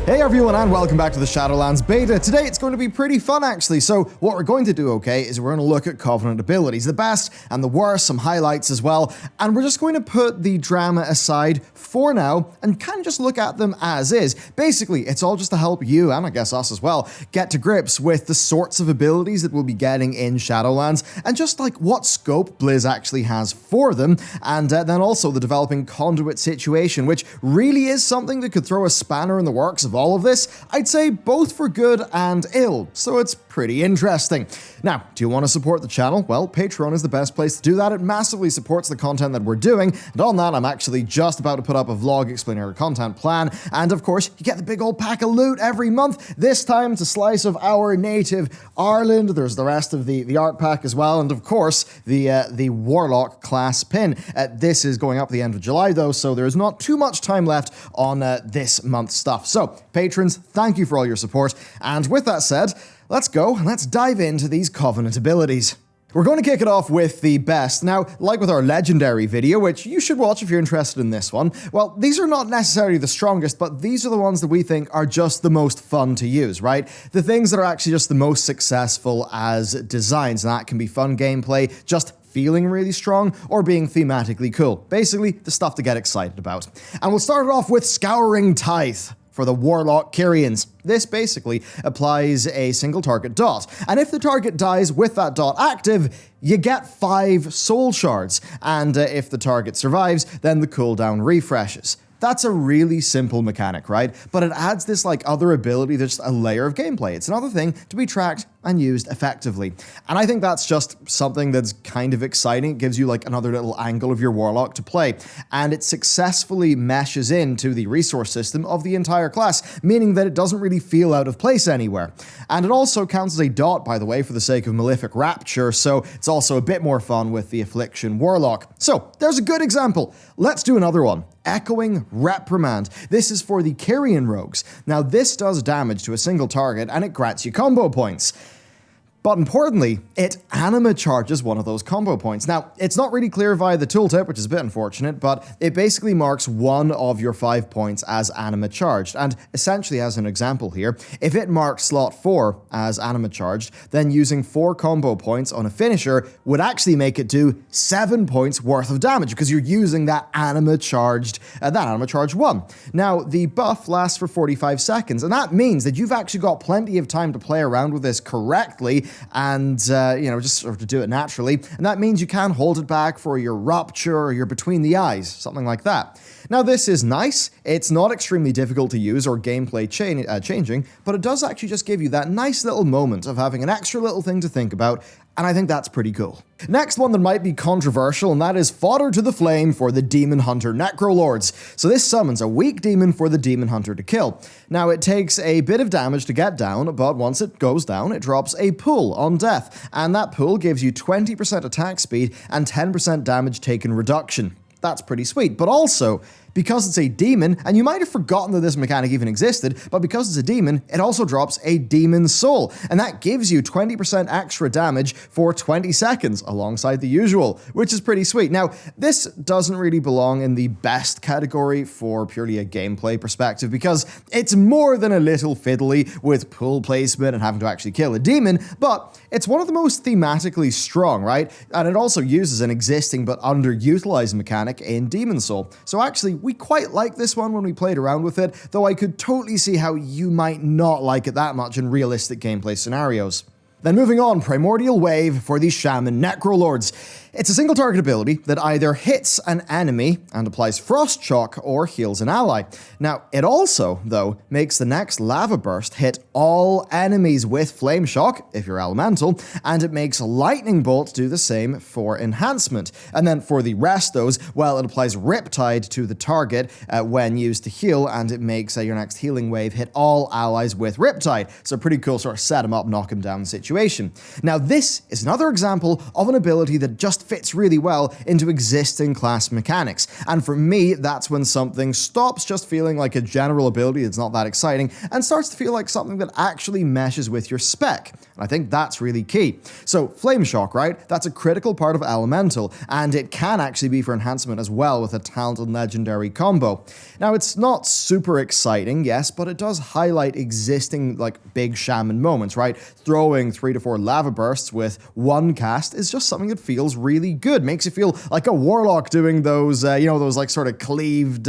Hey everyone, and welcome back to the Shadowlands beta. Today it's going to be pretty fun actually, so what we're going to do, okay, is we're going to look at Covenant abilities, the best and the worst, some highlights as well, and we're just going to put the drama aside for now and kind of just look at them as is. Basically, it's all just to help you, and I guess us as well, get to grips with the sorts of abilities that we'll be getting in Shadowlands, and just like what scope Blizz actually has for them, and then also the developing conduit situation, which really is something that could throw a spanner in the works of all of this, I'd say both for good and ill, so it's pretty interesting. Now, do you want to support the channel? Well, Patreon is the best place to do that. It massively supports the content that we're doing, and on that, I'm actually just about to put up a vlog explaining our content plan, and of course, you get the big old pack of loot every month. This time, it's a slice of our native Ireland. There's the rest of the art pack as well, and of course, the Warlock class pin. This is going up at the end of July, though, so there's not too much time left on this month's stuff. So, patrons, thank you for all your support, and with that said, let's go and let's dive into these Covenant abilities. We're going to kick it off with the best. Now, like with our legendary video, which you should watch if you're interested in this one, well, these are not necessarily the strongest, but these are the ones that we think are just the most fun to use, right? The things that are actually just the most successful as designs, and that can be fun gameplay, just feeling really strong, or being thematically cool. Basically, the stuff to get excited about. And we'll start it off with Scouring Tithe for the Warlock Kyrians. This basically applies a single target dot, and if the target dies with that dot active, you get 5 soul shards, and if the target survives, then the cooldown refreshes. That's a really simple mechanic, right? But it adds this like other ability, that's just a layer of gameplay. It's another thing to be tracked and used effectively. And I think that's just something that's kind of exciting. It gives you like another little angle of your Warlock to play. And it successfully meshes into the resource system of the entire class, meaning that it doesn't really feel out of place anywhere. And it also counts as a dot, by the way, for the sake of Malefic Rapture, so it's also a bit more fun with the Affliction Warlock. So, there's a good example. Let's do another one. Echoing Reprimand. This is for the Kyrian rogues. Now, this does damage to a single target, and it grants you combo points. But importantly, it anima charges one of those combo points. Now, it's not really clear via the tooltip, which is a bit unfortunate, but it basically marks one of your 5 points as anima charged. And essentially, as an example here, if it marks slot 4 as anima charged, then using 4 combo points on a finisher would actually make it do 7 points worth of damage, because you're using that anima charged 1. Now, the buff lasts for 45 seconds, and that means that you've actually got plenty of time to play around with this correctly, and, just sort of to do it naturally. And that means you can hold it back for your Rupture or your Between the Eyes, something like that. Now, this is nice. It's not extremely difficult to use or gameplay changing, but it does actually just give you that nice little moment of having an extra little thing to think about, and I think that's pretty cool. Next one that might be controversial, and that is Fodder to the Flame for the Demon Hunter Necrolords. So this summons a weak demon for the Demon Hunter to kill. Now, it takes a bit of damage to get down, but once it goes down, it drops a pool on death, and that pool gives you 20% attack speed and 10% damage taken reduction. That's pretty sweet, but also, because it's a demon, and you might have forgotten that this mechanic even existed, but because it's a demon, it also drops a demon soul, and that gives you 20% extra damage for 20 seconds, alongside the usual, which is pretty sweet. Now, this doesn't really belong in the best category for purely a gameplay perspective, because it's more than a little fiddly with pool placement and having to actually kill a demon, but it's one of the most thematically strong, right? And it also uses an existing but underutilized mechanic in Demon Soul. So actually, we quite like this one when we played around with it, though I could totally see how you might not like it that much in realistic gameplay scenarios. Then moving on, Primordial Wave for the Shaman Necrolords. It's a single target ability that either hits an enemy and applies Frost Shock or heals an ally. Now, it also, though, makes the next Lava Burst hit all enemies with Flame Shock, if you're elemental, and it makes Lightning Bolt do the same for enhancement. And then for the restos, well, it applies Riptide to the target when used to heal, and it makes your next healing wave hit all allies with Riptide. So pretty cool sort of set 'em up, knock 'em down situation. Now, this is another example of an ability that just just fits really well into existing class mechanics. And for me, that's when something stops just feeling like a general ability that's not that exciting and starts to feel like something that actually meshes with your spec. And I think that's really key. So Flame Shock, right? That's a critical part of Elemental, and it can actually be for enhancement as well with a talented legendary combo. Now, it's not super exciting, yes, but it does highlight existing like big shaman moments, right? Throwing 3 to 4 lava bursts with one cast is just something that feels really good. Makes you feel like a warlock doing those, those like sort of cleaved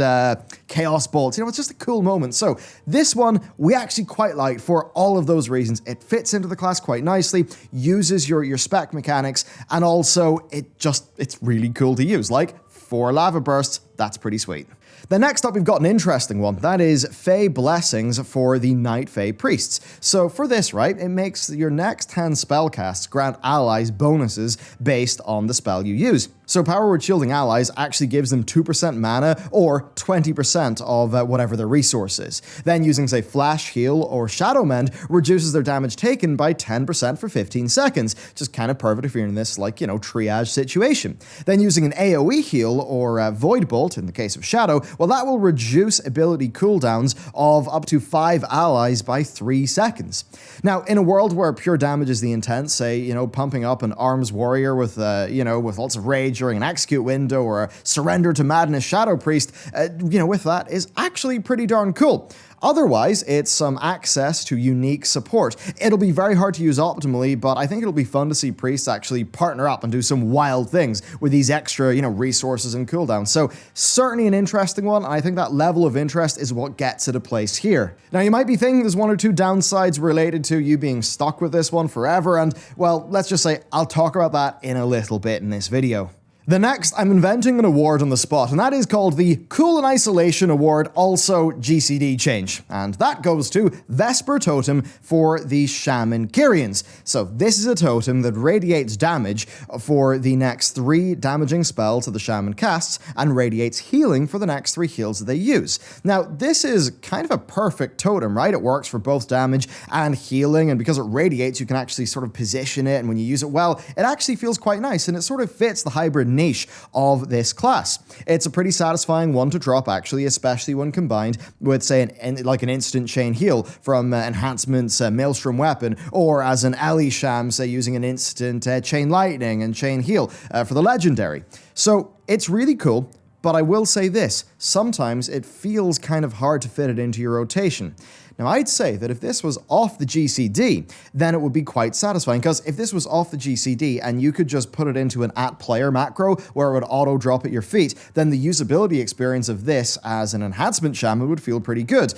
chaos bolts. It's just a cool moment. So this one we actually quite like for all of those reasons. It fits into the class quite nicely, uses your spec mechanics, and also it's really cool to use. Like 4 lava bursts, that's pretty sweet. Then next up, we've got an interesting one. That is Fey Blessings for the Night Fey Priests. So for this, right, it makes your next 10 spellcasts grant allies bonuses based on the spell you use. So Power Word Shielding allies actually gives them 2% mana or 20% of whatever their resource is. Then using, say, Flash Heal or Shadow Mend reduces their damage taken by 10% for 15 seconds. Just kind of perfect if you're in this, triage situation. Then using an AoE heal or Void Bolt, in the case of Shadow, well, that will reduce ability cooldowns of up to 5 allies by 3 seconds. Now, in a world where pure damage is the intent, say, pumping up an Arms Warrior with lots of rage during an execute window or a Surrender to Madness Shadow Priest, with that is actually pretty darn cool. Otherwise, it's some access to unique support. It'll be very hard to use optimally, but I think it'll be fun to see priests actually partner up and do some wild things with these extra, resources and cooldowns. So certainly an interesting one, and I think that level of interest is what gets it a place here. Now, you might be thinking there's 1 or 2 downsides related to you being stuck with this one forever, and, well, let's just say I'll talk about that in a little bit in this video. The next, I'm inventing an award on the spot, and that is called the Cool in Isolation Award, also GCD change. And that goes to Vesper Totem for the Shaman Kyrians. So this is a totem that radiates damage for the next 3 damaging spells that the Shaman casts, and radiates healing for the next 3 heals that they use. Now, this is kind of a perfect totem, right? It works for both damage and healing, and because it radiates, you can actually sort of position it, and when you use it well, it actually feels quite nice, and it sort of fits the hybrid niche of this class. It's a pretty satisfying one to drop, actually, especially when combined with, say, an instant chain heal from Enhancement's Maelstrom Weapon, or as an Ellie Sham, say, using an instant Chain Lightning and Chain Heal for the Legendary. So it's really cool, but I will say this, sometimes it feels kind of hard to fit it into your rotation. Now, I'd say that if this was off the GCD, then it would be quite satisfying, because if this was off the GCD and you could just put it into an @player macro where it would auto-drop at your feet, then the usability experience of this as an enhancement shaman would feel pretty good.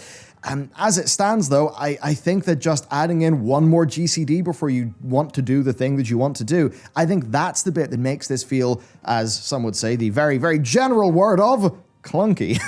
As it stands, though, I think that just adding in 1 more GCD before you want to do the thing that you want to do, I think that's the bit that makes this feel, as some would say, the very, very general word of clunky.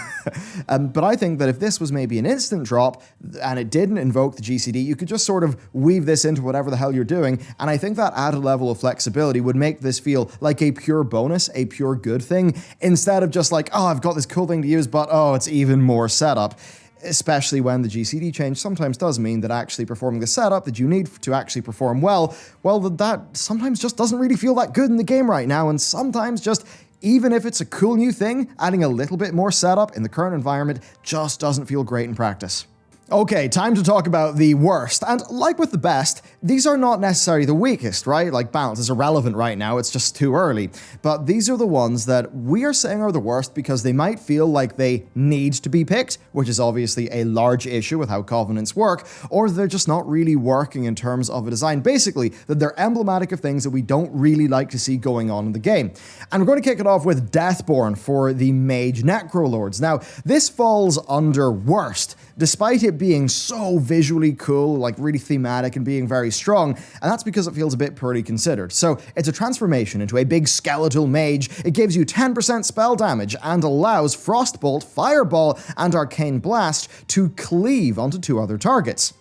But I think that if this was maybe an instant drop and it didn't invoke the GCD, you could just sort of weave this into whatever the hell you're doing, and I think that added level of flexibility would make this feel like a pure bonus, a pure good thing, instead of just like, oh, I've got this cool thing to use, but oh, it's even more setup. Especially when the GCD change sometimes does mean that actually performing the setup that you need to actually perform well, that sometimes just doesn't really feel that good in the game right now, and sometimes just, even if it's a cool new thing, adding a little bit more setup in the current environment just doesn't feel great in practice. Okay, time to talk about the worst, and like with the best, these are not necessarily the weakest, right? Like, balance is irrelevant right now, it's just too early. But these are the ones that we are saying are the worst because they might feel like they need to be picked, which is obviously a large issue with how Covenants work, or they're just not really working in terms of a design. Basically, that they're emblematic of things that we don't really like to see going on in the game. And we're going to kick it off with Deathborn for the Mage Necrolords. Now, this falls under worst, despite it being so visually cool, like really thematic and being very strong, and that's because it feels a bit poorly considered. So it's a transformation into a big skeletal mage, it gives you 10% spell damage, and allows Frostbolt, Fireball, and Arcane Blast to cleave onto 2 other targets.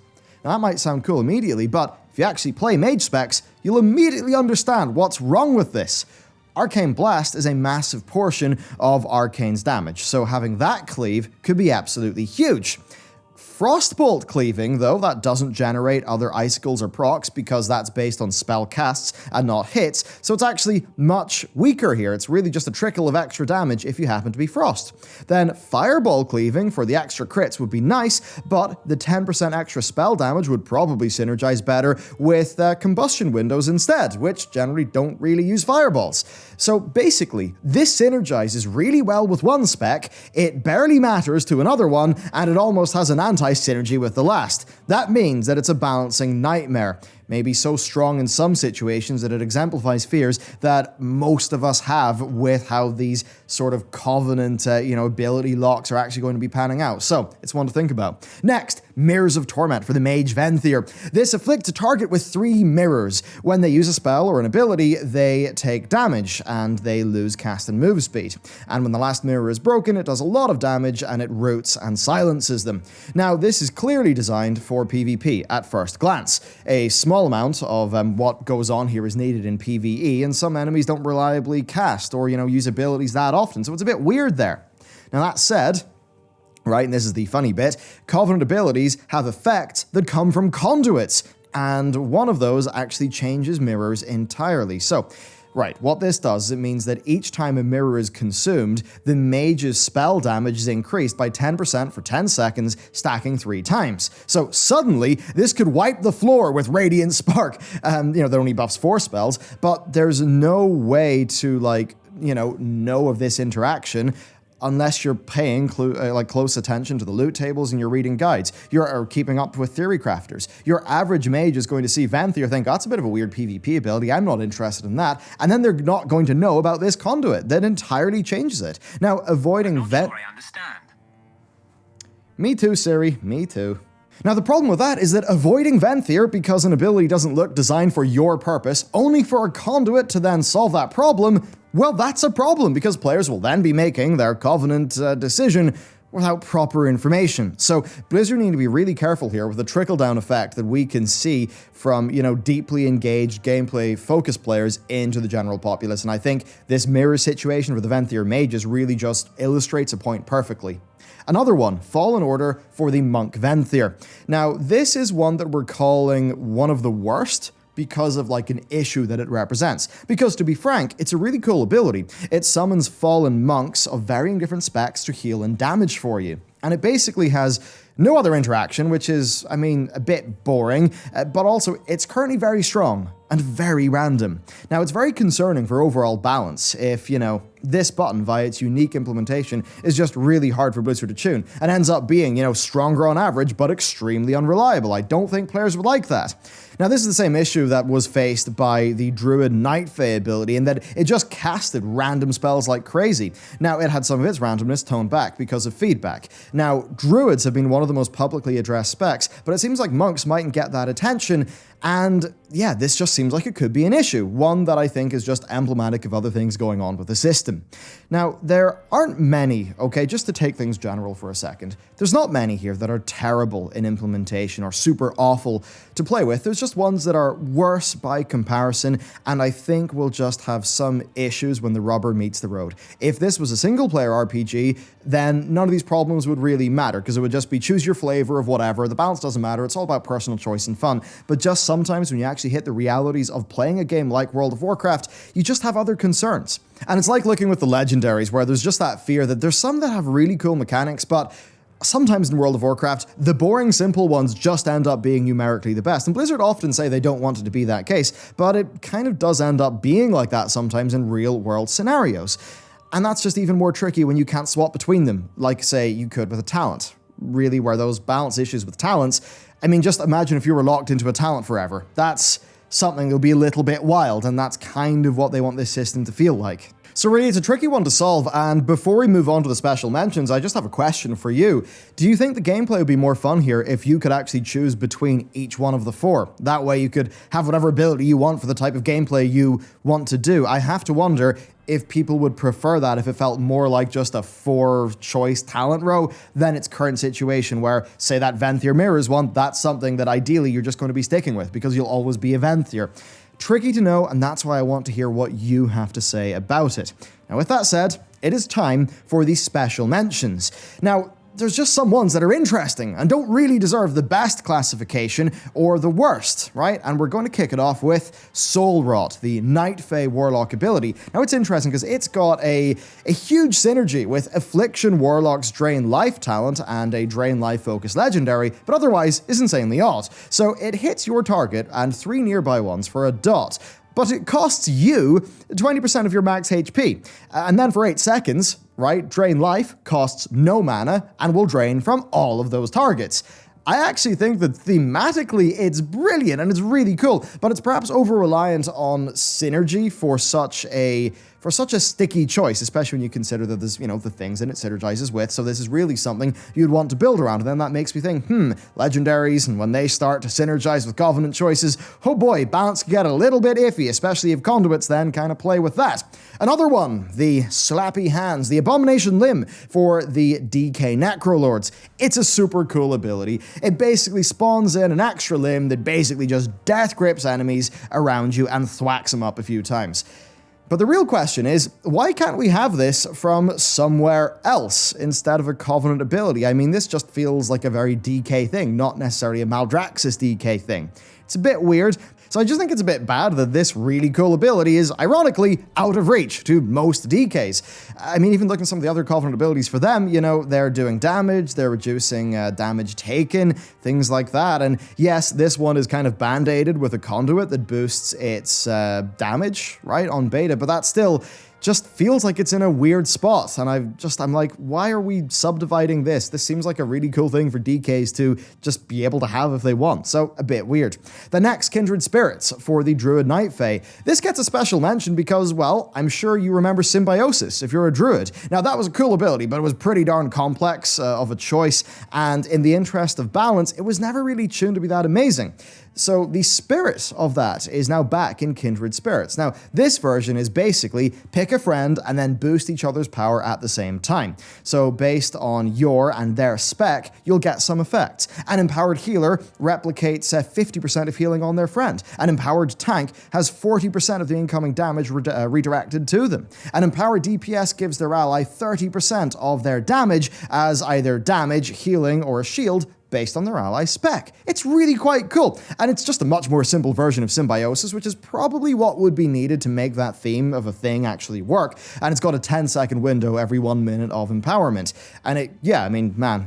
Now that might sound cool immediately, but if you actually play mage specs, you'll immediately understand what's wrong with this. Arcane Blast is a massive portion of Arcane's damage, so having that cleave could be absolutely huge. Frostbolt cleaving, though, that doesn't generate other icicles or procs because that's based on spell casts and not hits, so it's actually much weaker here. It's really just a trickle of extra damage if you happen to be Frost. Then Fireball cleaving for the extra crits would be nice, but the 10% extra spell damage would probably synergize better with combustion windows instead, which generally don't really use fireballs. So basically, this synergizes really well with one spec, it barely matters to another one, and it almost has an anti-synergy with the last. That means that it's a balancing nightmare. Maybe so strong in some situations that it exemplifies fears that most of us have with how these sort of Covenant, ability locks are actually going to be panning out. So, it's one to think about. Next, Mirrors of Torment for the Mage Venthyr. This afflicts a target with 3 mirrors. When they use a spell or an ability, they take damage, and they lose cast and move speed. And when the last mirror is broken, it does a lot of damage, and it roots and silences them. Now, this is clearly designed for PvP at first glance. A small amount of what goes on here is needed in PvE, and some enemies don't reliably cast or, use abilities that often, so it's a bit weird there. Now that said, right, and this is the funny bit, Covenant abilities have effects that come from conduits, and one of those actually changes mirrors entirely. So, right, what this does is it means that each time a mirror is consumed, the mage's spell damage is increased by 10% for 10 seconds, stacking 3 times. So suddenly, this could wipe the floor with Radiant Spark. That only buffs 4 spells, but there's no way to, know of this interaction unless you're paying close attention to the loot tables and you're reading guides. You're keeping up with theory crafters. Your average mage is going to see Venthyr think, that's a bit of a weird PvP ability, I'm not interested in that, and then they're not going to know about this conduit. That entirely changes it. Now, avoiding I understand. Me too, Siri, me too. Now, the problem with that is that avoiding Venthyr because an ability doesn't look designed for your purpose, only for a conduit to then solve that problem, well, that's a problem because players will then be making their Covenant decision without proper information. So Blizzard need to be really careful here with the trickle-down effect that we can see from, deeply engaged gameplay-focused players into the general populace, and I think this mirror situation for the Venthyr mages really just illustrates a point perfectly. Another one, Fallen Order for the Monk Venthyr. Now, this is one that we're calling one of the worst because of an issue that it represents. Because to be frank, it's a really cool ability. It summons fallen monks of varying different specs to heal and damage for you. And it basically has no other interaction, which is, a bit boring, but also it's currently very strong and very random. Now, it's very concerning for overall balance if, this button via its unique implementation is just really hard for Blizzard to tune and ends up being, stronger on average, but extremely unreliable. I don't think players would like that. Now, this is the same issue that was faced by the Druid Night Fae ability in that it just casted random spells like crazy. Now, it had some of its randomness toned back because of feedback. Now, Druids have been one of the most publicly addressed specs, but it seems like monks mightn't get that attention, and yeah, this just seems like it could be an issue, one that I think is just emblematic of other things going on with the system. Now, there aren't many, okay, just to take things general for a second, there's not many here that are terrible in implementation or super awful to play with. There's just ones that are worse by comparison, and I think we'll just have some issues when the rubber meets the road. If this was a single-player RPG, then none of these problems would really matter, because it would just be choose your flavor of whatever, the balance doesn't matter, it's all about personal choice and fun. But just sometimes when you actually hit the realities of playing a game like World of Warcraft, you just have other concerns. And it's like looking with the legendaries, where there's just that fear that there's some that have really cool mechanics, but sometimes in World of Warcraft, the boring, simple ones just end up being numerically the best. And Blizzard often say they don't want it to be that case, but it kind of does end up being like that sometimes in real-world scenarios. And that's just even more tricky when you can't swap between them, like, say, you could with a talent. Really, where those balance issues with talents, just imagine if you were locked into a talent forever. That's something that would be a little bit wild, and that's kind of what they want this system to feel like. So really, it's a tricky one to solve, and before we move on to the special mentions, I just have a question for you. Do you think the gameplay would be more fun here if you could actually choose between each one of the 4? That way you could have whatever ability you want for the type of gameplay you want to do. I have to wonder if people would prefer that if it felt more like just a 4-choice talent row than its current situation where, say, that Venthyr Mirrors one, that's something that ideally you're just going to be sticking with because you'll always be a Venthyr. Tricky to know, and that's why I want to hear what you have to say about it. Now, with that said, it is time for the special mentions. Now, there's just some ones that are interesting and don't really deserve the best classification or the worst, right? And we're going to kick it off with Soul Rot, the Night Fae Warlock ability. Now it's interesting because it's got a huge synergy with Affliction Warlock's Drain Life talent and a Drain Life focused legendary, but otherwise is insanely odd. So it hits your target and 3 nearby ones for a dot. But it costs you 20% of your max HP. And then for 8 seconds, right, Drain Life costs no mana and will drain from all of those targets. I actually think that thematically it's brilliant and it's really cool, but it's perhaps over-reliant on synergy for such a sticky choice, especially when you consider that there's, the things that it synergizes with. So this is really something you'd want to build around. And then that makes me think, legendaries, and when they start to synergize with Covenant choices, oh boy, balance can get a little bit iffy, especially if conduits then kind of play with that. Another one, the Slappy Hands, the Abomination Limb for the DK Necrolords. It's a super cool ability. It basically spawns in an extra limb that basically just death grips enemies around you and thwacks them up a few times. But the real question is, why can't we have this from somewhere else instead of a Covenant ability? I mean, this just feels like a very DK thing, not necessarily a Maldraxxus DK thing. It's a bit weird. So I just think it's a bit bad that this really cool ability is, ironically, out of reach to most DKs. I mean, even looking at some of the other Covenant abilities for them, they're doing damage, they're reducing damage taken, things like that. And yes, this one is kind of band-aided with a conduit that boosts its damage, right, on beta, but that still just feels like it's in a weird spot. And I'm like, why are we subdividing this? This seems like a really cool thing for DKs to just be able to have if they want. So a bit weird. The next, Kindred Spirits for the Druid Night Fae. This gets a special mention because, well, I'm sure you remember Symbiosis if you're a Druid. Now that was a cool ability, but it was pretty darn complex of a choice. And in the interest of balance, it was never really tuned to be that amazing. So the spirit of that is now back in Kindred Spirits. Now, this version is basically pick a friend and then boost each other's power at the same time. So based on your and their spec, you'll get some effects. An empowered healer replicates 50% of healing on their friend. An empowered tank has 40% of the incoming damage redirected to them. An empowered DPS gives their ally 30% of their damage as either damage, healing, or a shield based on their ally spec. It's really quite cool, and it's just a much more simple version of Symbiosis, which is probably what would be needed to make that theme of a thing actually work, and it's got a 10-second window every 1 minute of empowerment. And it,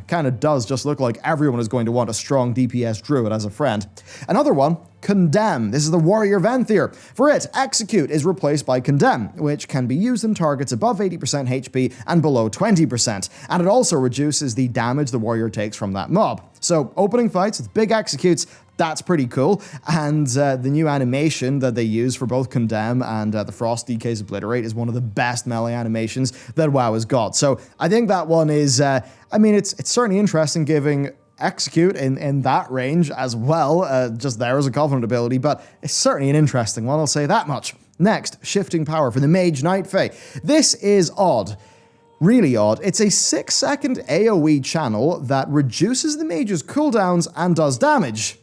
kind of does just look like everyone is going to want a strong DPS druid as a friend. Another one, Condemn. This is the Warrior Venthyr. For it, Execute is replaced by Condemn, which can be used in targets above 80% HP and below 20%, and it also reduces the damage the warrior takes from that mob. So, opening fights with big executes, that's pretty cool, and the new animation that they use for both Condemn and the Frost DK's Obliterate is one of the best melee animations that WoW has got. So, I think that one is, it's certainly interesting giving Execute in that range as well, just there as a Covenant ability, but it's certainly an interesting one, I'll say that much. Next, Shifting Power for the Mage Night Fae. This is odd. Really odd. It's a 6-second AoE channel that reduces the mage's cooldowns and does damage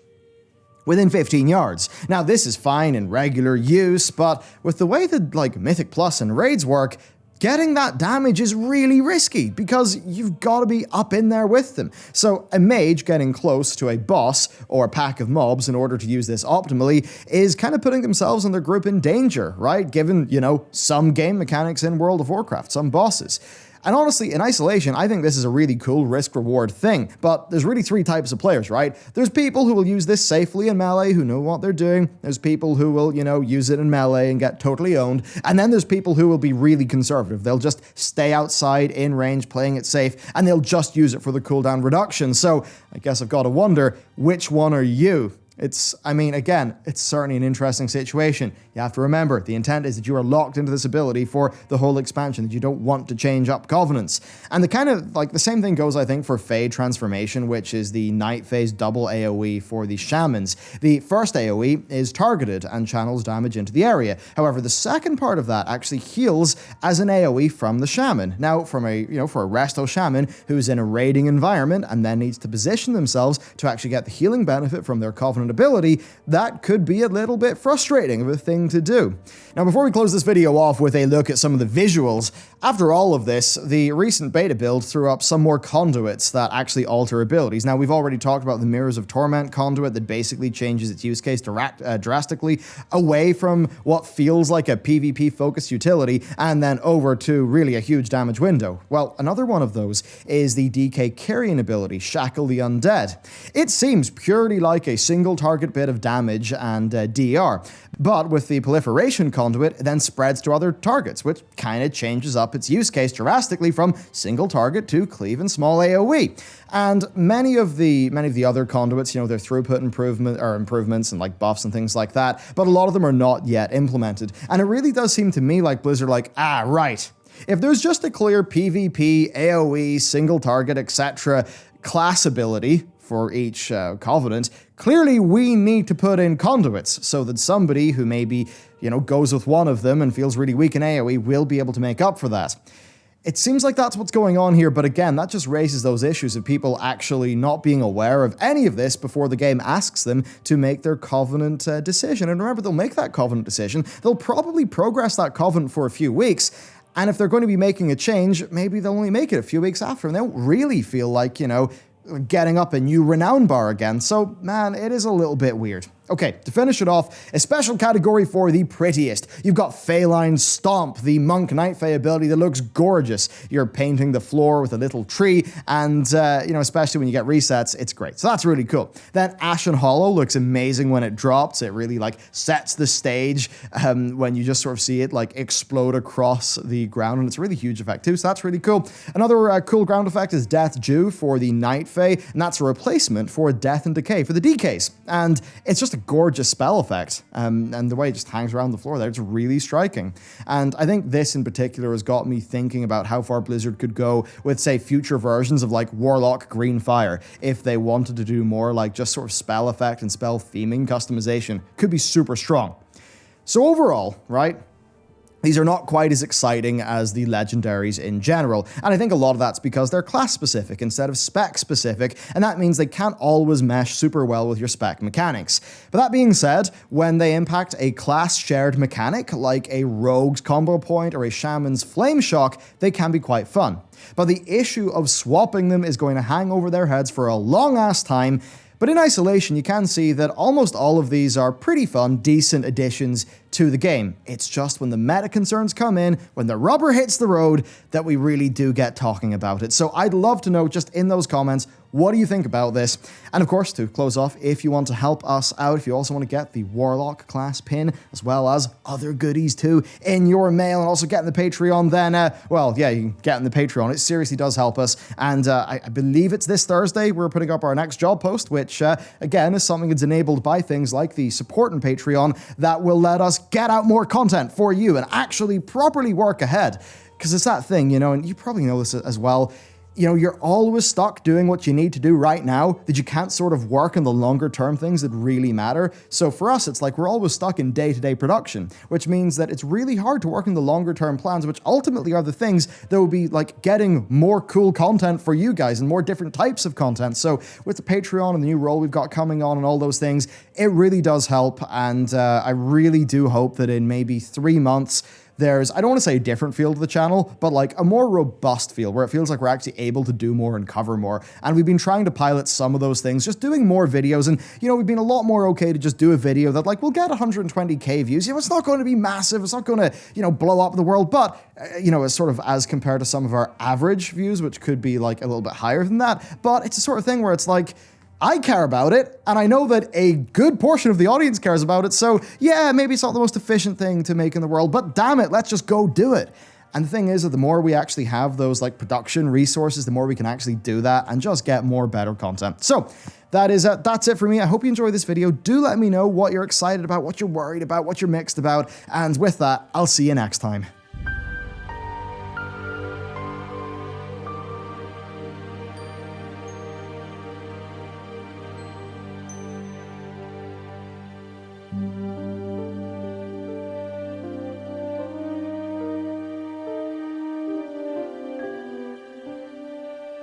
within 15 yards. Now, this is fine in regular use, but with the way that, Mythic Plus and raids work, getting that damage is really risky because you've got to be up in there with them. So a mage getting close to a boss or a pack of mobs in order to use this optimally is kind of putting themselves and their group in danger, right? Given, some game mechanics in World of Warcraft, some bosses. And honestly, in isolation, I think this is a really cool risk-reward thing, but there's really 3 types of players, right? There's people who will use this safely in melee, who know what they're doing. There's people who will, use it in melee and get totally owned. And then there's people who will be really conservative. They'll just stay outside, in range, playing it safe, and they'll just use it for the cooldown reduction. So I guess I've got to wonder, which one are you? It's certainly an interesting situation. You have to remember, the intent is that you are locked into this ability for the whole expansion, that you don't want to change up covenants. And the same thing goes, I think, for Fade Transformation, which is the Night Phase double AoE for the Shamans. The first AoE is targeted and channels damage into the area. However, the second part of that actually heals as an AoE from the Shaman. Now, for a Resto Shaman who's in a raiding environment and then needs to position themselves to actually get the healing benefit from their Covenant ability, that could be a little bit frustrating of a thing to do. Now, before we close this video off with a look at some of the visuals, After all of this, the recent beta build threw up some more conduits that actually alter abilities. Now, we've already talked about the Mirrors of Torment conduit that basically changes its use case drastically away from what feels like a PvP-focused utility and then over to really a huge damage window. Well, another one of those is the DK Carrion ability, Shackle the Undead. It seems purely like a single target bit of damage and DR, but with the Proliferation conduit, it then spreads to other targets, which kind of changes up its use case drastically from single target to cleave and small AoE. And many of the other conduits, their throughput improvements and like buffs and things like that, but a lot of them are not yet implemented. And it really does seem to me like Blizzard right. If there's just a clear PvP, AoE, single target, etc. class ability for each covenant, clearly we need to put in conduits so that somebody who maybe, goes with one of them and feels really weak in AoE will be able to make up for that. It seems like that's what's going on here, but again, that just raises those issues of people actually not being aware of any of this before the game asks them to make their Covenant decision. And remember, they'll make that Covenant decision, they'll probably progress that Covenant for a few weeks, and if they're going to be making a change, maybe they'll only make it a few weeks after, and they don't really feel like, getting up a new renown bar again. So, man, it is a little bit weird. Okay, to finish it off, a special category for the Prettiest. You've got Feline Stomp, the Monk Night Fae ability that looks gorgeous. You're painting the floor with a little tree, and, especially when you get resets, it's great. So that's really cool. Then Ashen Hollow looks amazing when it drops. It really, sets the stage when you just sort of see it, explode across the ground, and it's a really huge effect, too, so that's really cool. Another cool ground effect is Death Dew for the Night Fae, and that's a replacement for Death and Decay for the DKs. And it's just a gorgeous spell effect, and the way it just hangs around the floor there, it's really striking. And I think this in particular has got me thinking about how far Blizzard could go with, say, future versions of Warlock Green Fire, if they wanted to do more just sort of spell effect and spell theming customization. Could be super strong. So overall, right, these are not quite as exciting as the legendaries in general, and I think a lot of that's because they're class-specific instead of spec-specific, and that means they can't always mesh super well with your spec mechanics. But that being said, when they impact a class-shared mechanic, like a rogue's combo point or a shaman's flame shock, they can be quite fun. But the issue of swapping them is going to hang over their heads for a long-ass time. But in isolation, you can see that almost all of these are pretty fun, decent additions to the game. It's just when the meta concerns come in, when the rubber hits the road, that we really do get talking about it. So I'd love to know, just in those comments, what do you think about this? And of course, to close off, if you want to help us out, if you also want to get the Warlock class pin, as well as other goodies too, in your mail, and also get in the Patreon, then, you can get in the Patreon. It seriously does help us. And I believe it's this Thursday we're putting up our next job post, which, again, is something that's enabled by things like the support in Patreon that will let us get out more content for you and actually properly work ahead. Because it's that thing, and you probably know this as well, you're always stuck doing what you need to do right now, that you can't sort of work on the longer term things that really matter. So for us, it's like we're always stuck in day-to-day production, which means that it's really hard to work on the longer term plans, which ultimately are the things that will be getting more cool content for you guys and more different types of content. So with the Patreon and the new role we've got coming on and all those things, it really does help. And I really do hope that in maybe 3 months, there's, I don't want to say a different feel to the channel, but a more robust feel where it feels like we're actually able to do more and cover more. And we've been trying to pilot some of those things, just doing more videos. And, we've been a lot more okay to just do a video that will get 120k views. It's not going to be massive. It's not going to, blow up the world. But, it's sort of as compared to some of our average views, which could be a little bit higher than that. But it's a sort of thing where it's I care about it, and I know that a good portion of the audience cares about it, so yeah, maybe it's not the most efficient thing to make in the world, but damn it, let's just go do it. And the thing is that the more we actually have those production resources, the more we can actually do that and just get more better content. So that's it for me. I hope you enjoyed this video. Do let me know what you're excited about, what you're worried about, what you're mixed about, and with that, I'll see you next time.